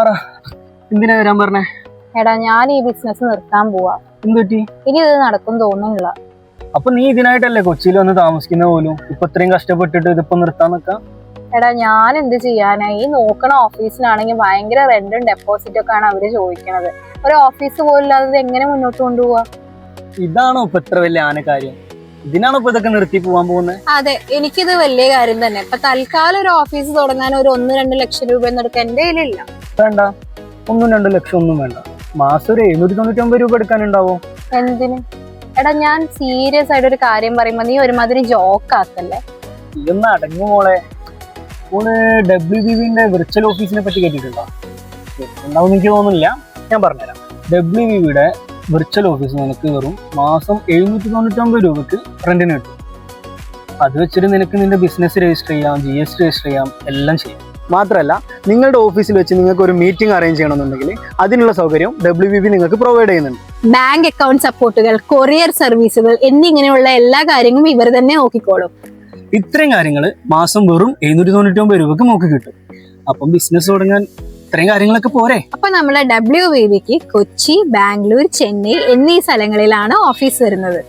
പറ, എന്തിനാ വരാൻ പറഞ്ഞേ? എടാ, ഞാൻ ഈ ബിസിനസ് നിർത്താൻ പോവാ. എന്തുപറ്റി? ഇനി ഇത് നടക്കും തോന്നുന്നില്ല. അപ്പൊ നീ ഇതിനായിട്ടല്ലേ കൊച്ചിയിൽ വന്ന് താമസിക്കുന്ന പോലും? ഇപ്പൊ ഇത്രയും കഷ്ടപ്പെട്ടിട്ട് ഇതിപ്പോ നിർത്താൻ നിക്കാം? എടാ, ഞാൻ എന്ത് ചെയ്യാനാ? ഈ നോക്കണ ഓഫീസിനാണെങ്കിൽ ഭയങ്കര റെന്റും ഡെപ്പോസിറ്റും ഒക്കെ ആണ് അവര് ചോദിക്കണത്. ഒരു ഓഫീസ് പോലില്ലാതെ എങ്ങനെ മുന്നോട്ട് കൊണ്ടുപോവാ? ഇതാണോ ഇപ്പൊ ഇത്ര വലിയ കാര്യം? ഇതിനാണോ ഇപ്പൊ ഇതൊക്കെ നിർത്തി പോവാൻ പോകുന്നത്? അതെ, എനിക്കിത് വലിയ കാര്യം തന്നെ. ഇപ്പൊ തൽക്കാലം ഒരു ഓഫീസ് തുടങ്ങാൻ ഒരു 1-2 ലക്ഷം രൂപ എന്നെടുക്കാൻ എന്റെ കയ്യിലില്ല. വേണ്ട, 1-2 ലക്ഷം ഒന്നും വേണ്ട. മാസം ഒരു 799 രൂപ എടുക്കാനുണ്ടാവോ? എന്തിന്? എടാ, ഞാൻ സീരിയസ് ആയിട്ട് ഒരു കാര്യം പറയുമ്പോ നീ ഒരുമാതിരി ജോക്ക് ആക്കല്ലേ. ഇതൊന്ന് അടങ്ങു മോളെ. മോള് WBBന്റെ വിർച്വൽ ഓഫീസിനെ പറ്റി കേട്ടിട്ടുണ്ടോ? ഉണ്ടാവും എനിക്ക് തോന്നുന്നില്ല. ഞാൻ പറഞ്ഞുതരാം. WBBയുടെ വിർച്വൽ ഓഫീസ് നിനക്ക് വെറും മാസം 799 രൂപക്ക് റെന്റിന് കിട്ടും. അത് വെച്ചിട്ട് നിനക്ക് നിന്റെ ബിസിനസ് രജിസ്റ്റർ ചെയ്യാം, GST രജിസ്റ്റർ ചെയ്യാം, എല്ലാം ചെയ്യാം. മാത്രമല്ല, നിങ്ങളുടെ ഓഫീസിൽ വെച്ച് നിങ്ങൾക്ക് ഒരു മീറ്റിംഗ് അറേഞ്ച് ചെയ്യണമെന്നുണ്ടെങ്കിൽ അതിനുള്ള സൗകര്യം WBB നിങ്ങൾക്ക് പ്രൊവൈഡ് ചെയ്യുന്നുണ്ട്. ബാങ്ക് അക്കൗണ്ട് സപ്പോർട്ടുകൾ, കൊറിയർ സർവീസുകൾ എന്നിങ്ങനെയുള്ള എല്ലാ കാര്യങ്ങളും ഇവർ തന്നെ നോക്കിക്കോളും. ഇത്രയും കാര്യങ്ങൾ മാസം വെറും 799 രൂപക്ക് നമുക്ക് കിട്ടും. അപ്പം ബിസിനസ് തുടങ്ങാൻ ഇത്രയും കാര്യങ്ങളൊക്കെ പോരെ? അപ്പൊ നമ്മളെ WBBക്ക് കൊച്ചി, ബാംഗ്ലൂർ, ചെന്നൈ എന്നീ സ്ഥലങ്ങളിലാണ് ഓഫീസ് വരുന്നത്.